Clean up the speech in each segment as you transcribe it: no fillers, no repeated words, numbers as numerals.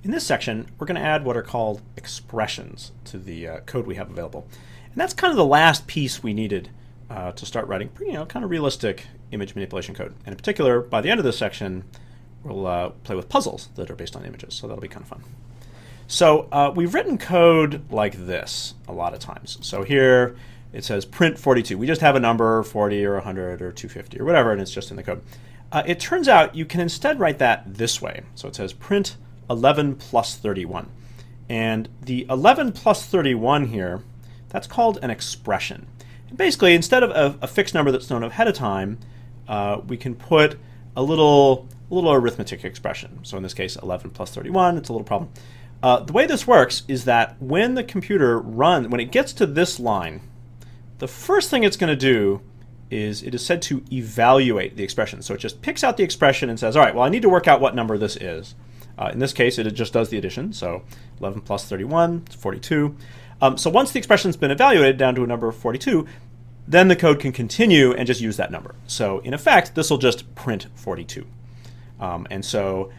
In this section, we're going to add what are called expressions to the code we have available. And that's kind of the last piece we needed to start writing kind of realistic image manipulation code. And in particular, by the end of this section, we'll play with puzzles that are based on images, so that'll be kind of fun. So we've written code like this a lot of times. So here it says print 42. We just have a number, 40 or 100 or 250 or whatever, and it's just in the code. It turns out you can instead write that this way. So it says print 11 plus 31. And the 11 plus 31 here, that's called an expression. And basically, instead of a fixed number that's known ahead of time, we can put a little arithmetic expression. So in this case, 11 plus 31, it's a little problem. The way this works is that when the computer when it gets to this line, the first thing it's going to do is it is said to evaluate the expression. So it just picks out the expression and says, all right, well, I need to work out what number this is. In this case, it just does the addition. So 11 plus 31 is 42. So once the expression's been evaluated down to a number of 42, then the code can continue and just use that number. So in effect, this will just print 42. And so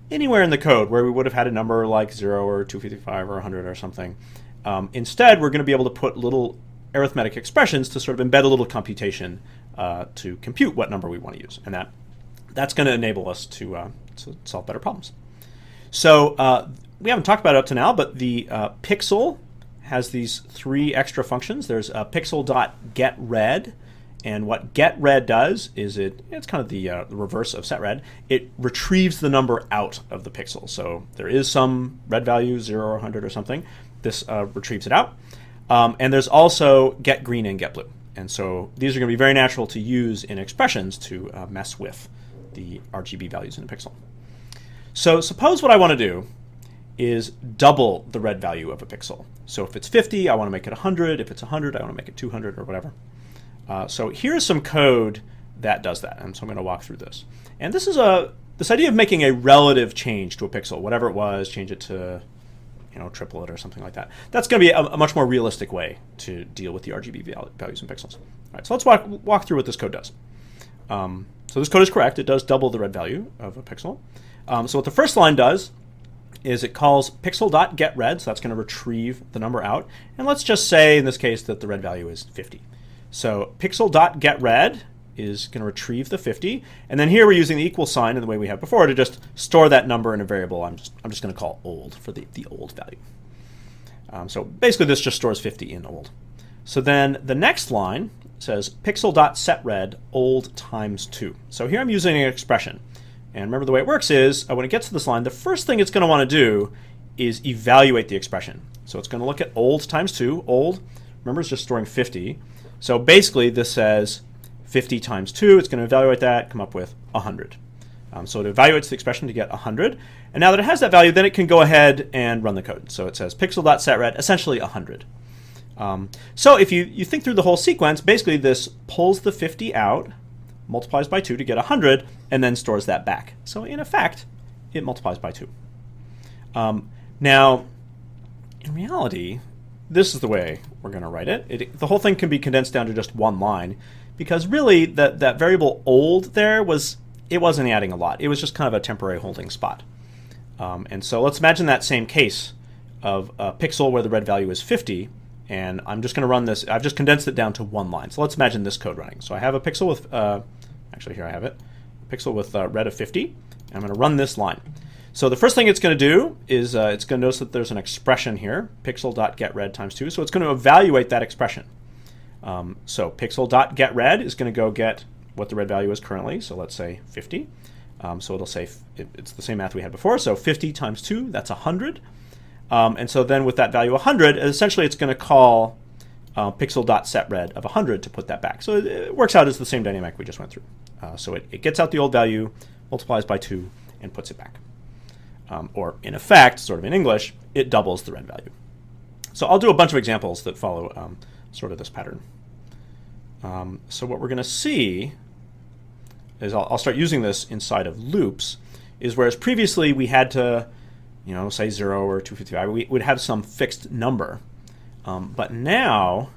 anywhere in the code where we would have had a number like 0 or 255 or 100 or something, instead we're going to be able to put little arithmetic expressions to sort of embed a little computation to compute what number we want to use. And that's going to enable us to solve better problems. So we haven't talked about it up to now, but the pixel has these three extra functions. There's pixel.getRead, and what getRead does is it's kind of the reverse of setRead. It retrieves the number out of the pixel. So there is some red value, 0 or 100 or something. This retrieves it out. And there's also getGreen and getBlue. And so these are going to be very natural to use in expressions to mess with the RGB values in a pixel. So suppose what I want to do is double the red value of a pixel. So if it's 50, I want to make it 100. If it's 100, I want to make it 200 or whatever. So here's some code that does that. And so I'm going to walk through this. And this is this idea of making a relative change to a pixel, whatever it was, change it to triple it or something like that. That's going to be a much more realistic way to deal with the RGB values in pixels. All right, so let's walk through what this code does. So this code is correct. It does double the red value of a pixel. So what the first line does is it calls pixel.getRead, so that's going to retrieve the number out. And let's just say in this case that the red value is 50. So pixel.getRead is going to retrieve the 50, and then here we're using the equal sign in the way we have before to just store that number in a variable. I'm just going to call old for the old value. So basically this just stores 50 in old. So then the next line says pixel.setRead old times 2. So here I'm using an expression. And remember the way it works is when it gets to this line, the first thing it's going to want to do is evaluate the expression. So it's going to look at old times 2. Old, remember, is just storing 50. So basically this says 50 times 2, it's going to evaluate that, come up with 100. So it evaluates the expression to get 100. And now that it has that value, then it can go ahead and run the code. So it says pixel.setRead, essentially 100. So if you think through the whole sequence, basically this pulls the 50 out, multiplies by 2 to get 100, and then stores that back. So in effect, it multiplies by 2. Now, in reality, this is the way we're going to write it. The whole thing can be condensed down to just one line, because really that variable old there wasn't adding a lot. It was just kind of a temporary holding spot. And so let's imagine that same case of a pixel where the red value is 50, and I'm just going to run this. I've just condensed it down to one line. So let's imagine this code running. So I have a pixel with, actually here I have it, a pixel with red of 50, and I'm going to run this line. So the first thing it's going to do is it's going to notice that there's an expression here, pixel.getRead times 2. So it's going to evaluate that expression. So pixel.getRead is going to go get what the red value is currently. So let's say 50. So it'll say it's the same math we had before. So 50 times 2, that's 100. And so then with that value 100, essentially it's going to call pixel.setRead of 100 to put that back. So it works out as the same dynamic we just went through. So it gets out the old value, multiplies by 2, and puts it back. Or in effect, sort of in English, it doubles the red value. So I'll do a bunch of examples that follow sort of this pattern. So what we're going to see is I'll start using this inside of loops, is whereas previously we had to, say 0 or 255, we would have some fixed number. But now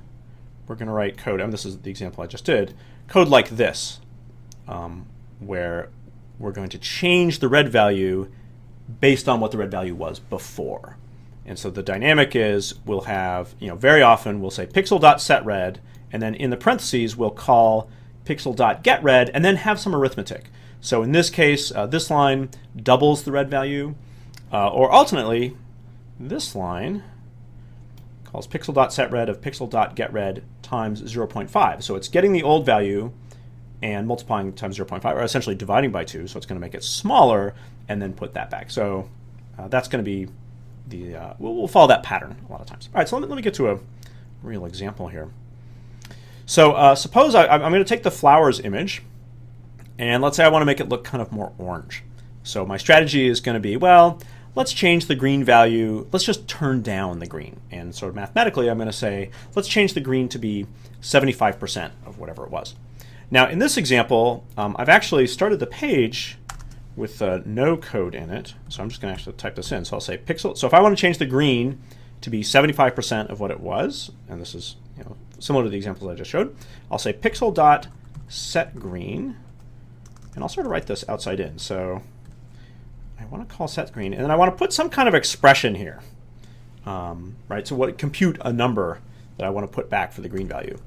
we're going to write code, and this is the example I just did, code like this, where we're going to change the red value based on what the red value was before. And so the dynamic is we'll have, very often we'll say pixel.setRed, and then in the parentheses we'll call pixel.getRed, and then have some arithmetic. So in this case, this line doubles the red value, or alternately, this line calls pixel.setRed of pixel.getRed times 0.5. So it's getting the old value and multiplying times 0.5, or essentially dividing by 2, so it's going to make it smaller, and then put that back. So that's going to be the, we'll follow that pattern a lot of times. All right, so let me get to a real example here. So suppose I'm going to take the flowers image, and let's say I want to make it look kind of more orange. So my strategy is going to be, well, let's change the green value. Let's just turn down the green. And sort of mathematically, I'm going to say, let's change the green to be 75% of whatever it was. Now, in this example, I've actually started the page with no code in it. So I'm just going to actually type this in. So I'll say pixel. So if I want to change the green to be 75% of what it was, and this is similar to the examples I just showed, I'll say pixel.setGreen, and I'll sort of write this outside in. So I want to call setGreen, and then I want to put some kind of expression here, right? So compute a number that I want to put back for the green value.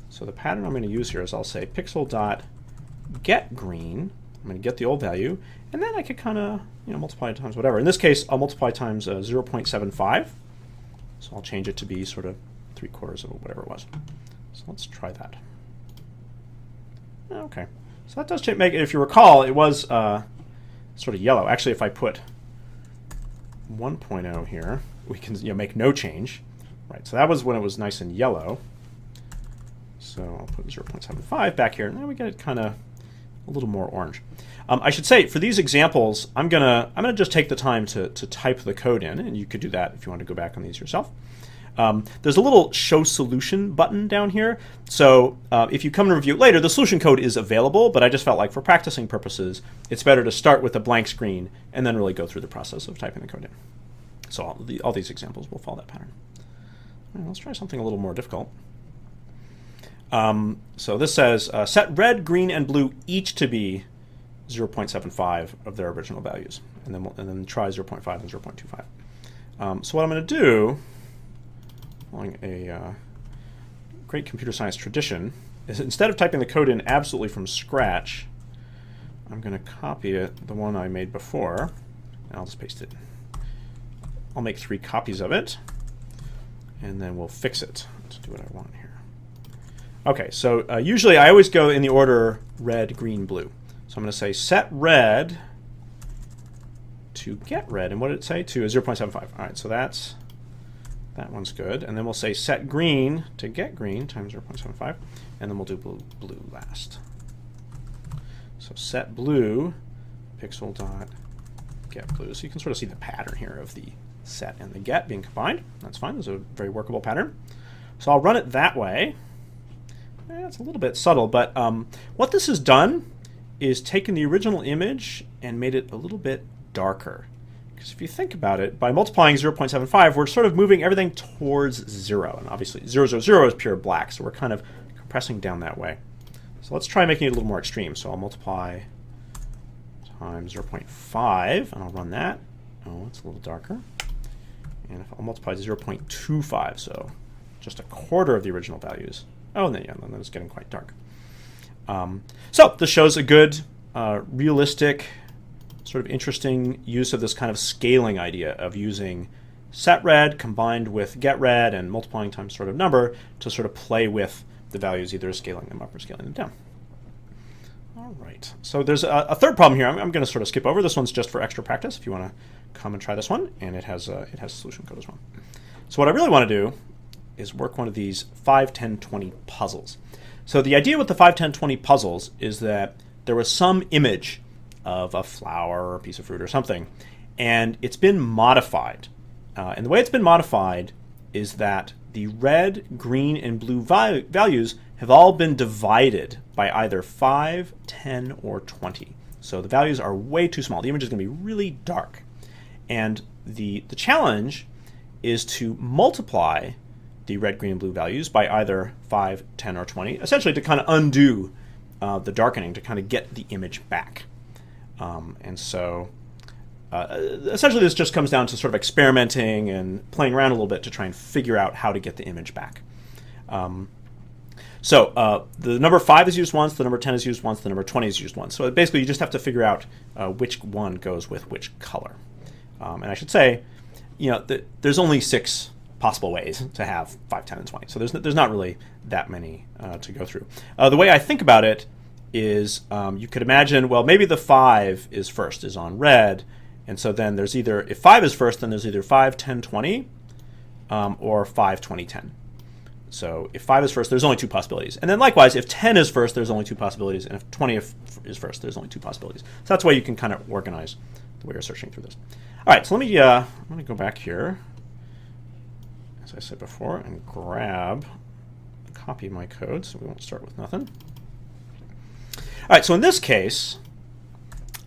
So the pattern I'm going to use here is I'll say pixel.getGreen. I'm going to get the old value, and then I could kind of multiply it times whatever. In this case, I'll multiply times 0.75. So I'll change it to be sort of 3/4 of whatever it was. So let's try that. Okay. So that does make it, if you recall, it was sort of yellow. Actually, if I put 1.0 here, we can make no change. Right. So that was when it was nice and yellow. So I'll put 0.75 back here, and now we get it kind of a little more orange. I should say, for these examples, I'm gonna just take the time to type the code in, and you could do that if you want to go back on these yourself. There's a little show solution button down here. So if you come to review it later, the solution code is available, but I just felt like for practicing purposes, it's better to start with a blank screen and then really go through the process of typing the code in. So all these examples will follow that pattern. All right, let's try something a little more difficult. So this says set red, green, and blue each to be 0.75 of their original values, and then try 0.5 and 0.25. So what I'm going to do, following a great computer science tradition, is instead of typing the code in absolutely from scratch, I'm going to copy it, the one I made before, and I'll just paste it. I'll make 3 copies of it, and then we'll fix it to do what I want here. Okay, so usually I always go in the order red, green, blue. So I'm going to say set red to get red, and what did it say? To 0.75. All right, so that one's good. And then we'll say set green to get green times 0.75, and then we'll do blue last. So set blue, pixel dot get blue. So you can sort of see the pattern here of the set and the get being combined. That's fine. This is a very workable pattern. So I'll run it that way. It's a little bit subtle, but what this has done is taken the original image and made it a little bit darker. Because if you think about it, by multiplying 0.75, we're sort of moving everything towards 0. And obviously 0, 0, 0 is pure black, so we're kind of compressing down that way. So let's try making it a little more extreme. So I'll multiply times 0.5, and I'll run that. Oh, it's a little darker. And if I'll multiply 0.25, so just 1/4 of the original values. Oh, and then it's getting quite dark. So this shows a good, realistic, sort of interesting use of this kind of scaling idea of using setRed combined with getRed and multiplying times sort of number to sort of play with the values, either scaling them up or scaling them down. All right. So there's a third problem here. I'm going to sort of skip over. This one's just for extra practice if you want to come and try this one, and it has solution code as well. So what I really want to do is work one of these 5, 10, 20 puzzles. So the idea with the 5, 10, 20 puzzles is that there was some image of a flower or a piece of fruit or something, and it's been modified. And the way it's been modified is that the red, green, and blue values have all been divided by either 5, 10, or 20. So the values are way too small. The image is going to be really dark. And the challenge is to multiply the red, green, and blue values by either 5, 10, or 20, essentially to kind of undo the darkening, to kind of get the image back. And so essentially this just comes down to sort of experimenting and playing around a little bit to try and figure out how to get the image back. So the number 5 is used once, the number 10 is used once, the number 20 is used once. So basically you just have to figure out which one goes with which color. And I should say, there's only 6 possible ways to have 5, 10, and 20. So there's not really that many to go through. The way I think about it is you could imagine, well, maybe the 5 is first, is on red. And so then there's either, if 5 is first, then there's either 5, 10, 20, or 5, 20, 10. So if 5 is first, there's only 2 possibilities. And then likewise, if 10 is first, there's only 2 possibilities. And if 20 is first, there's only 2 possibilities. So that's why you can kind of organize the way you're searching through this. All right, so I'm going to go back here, as I said before, and grab a copy of my code so we won't start with nothing. All right, so in this case,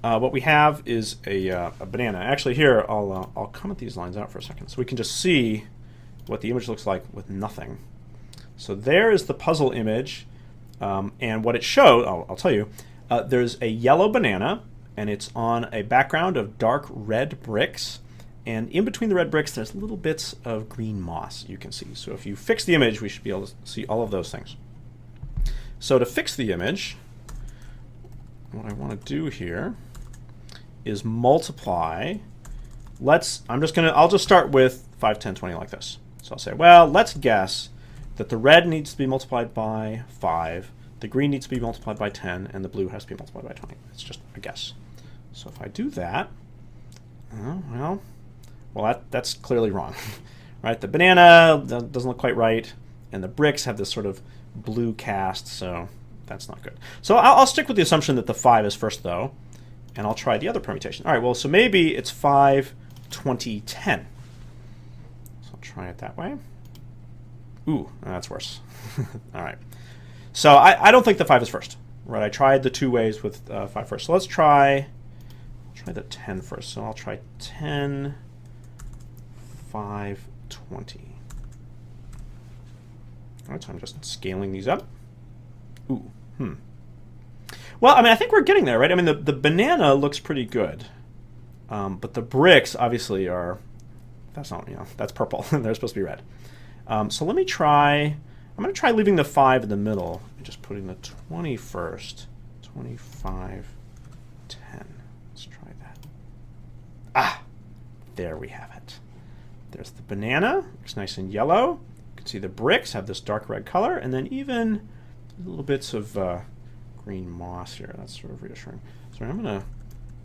what we have is a banana. Actually, here, I'll comment these lines out for a second so we can just see what the image looks like with nothing. So there is the puzzle image, and what it shows, I'll tell you, there's a yellow banana, and it's on a background of dark red bricks, and in between the red bricks there's little bits of green moss you can see. So if you fix the image, we should be able to see all of those things. So to fix the image, what I want to do here is multiply. I'll just start with 5, 10, 20 like this. So I'll say, well, let's guess that the red needs to be multiplied by 5, the green needs to be multiplied by 10, and the blue has to be multiplied by 20. It's just a guess. So if I do that, that's clearly wrong, right? The banana doesn't look quite right, and the bricks have this sort of blue cast, so that's not good. So I'll stick with the assumption that the 5 is first, though, and I'll try the other permutation. All right, well, so maybe it's 5, 20, 10. So I'll try it that way. Ooh, that's worse. All right. So I don't think the 5 is first, right? I tried the 2 ways with 5 first. So let's try the 10 first. So I'll try 10, 5, 20. All right, so I'm just scaling these up. Ooh, Well, I think we're getting there, right? The banana looks pretty good, but the bricks obviously that's not, that's purple. They're supposed to be red. So let me try. I'm going to try leaving the 5 in the middle and just putting the 20 first. 25, 10. Let's try that. Ah, there we have it. There's the banana. It's nice and yellow. You can see the bricks have this dark red color, and then even little bits of green moss here. That's sort of reassuring. So I'm going to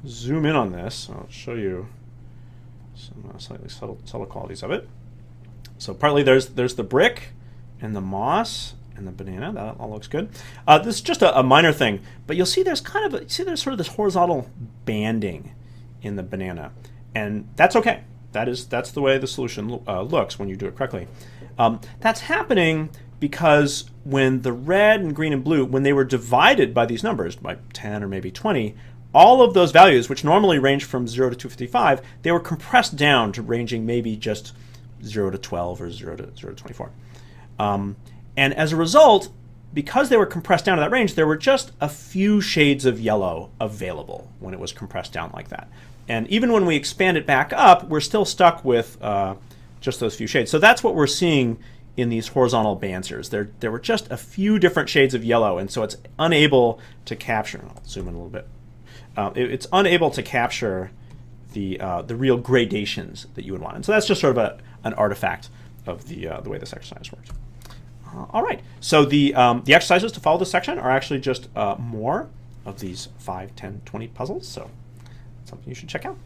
zoom in on this. I'll show you some slightly subtle qualities of it. So partly there's the brick and the moss and the banana. That all looks good. This is just a minor thing, but you'll see there's there's sort of this horizontal banding in the banana, and that's okay. That's the way the solution looks when you do it correctly. That's happening because when the red and green and blue, when they were divided by these numbers, by 10 or maybe 20, all of those values, which normally range from 0 to 255, they were compressed down to ranging maybe just 0 to 12 or 0 to 24. And as a result, because they were compressed down to that range, there were just a few shades of yellow available when it was compressed down like that. And even when we expand it back up, we're still stuck with just those few shades. So that's what we're seeing in these horizontal banders. There were just a few different shades of yellow, and so it's unable to capture. I'll zoom in a little bit. It's unable to capture the real gradations that you would want. And so that's just sort of an artifact of the way this exercise works. All right. So the exercises to follow this section are actually just more of these 5, 10, 20 puzzles. So something you should check out.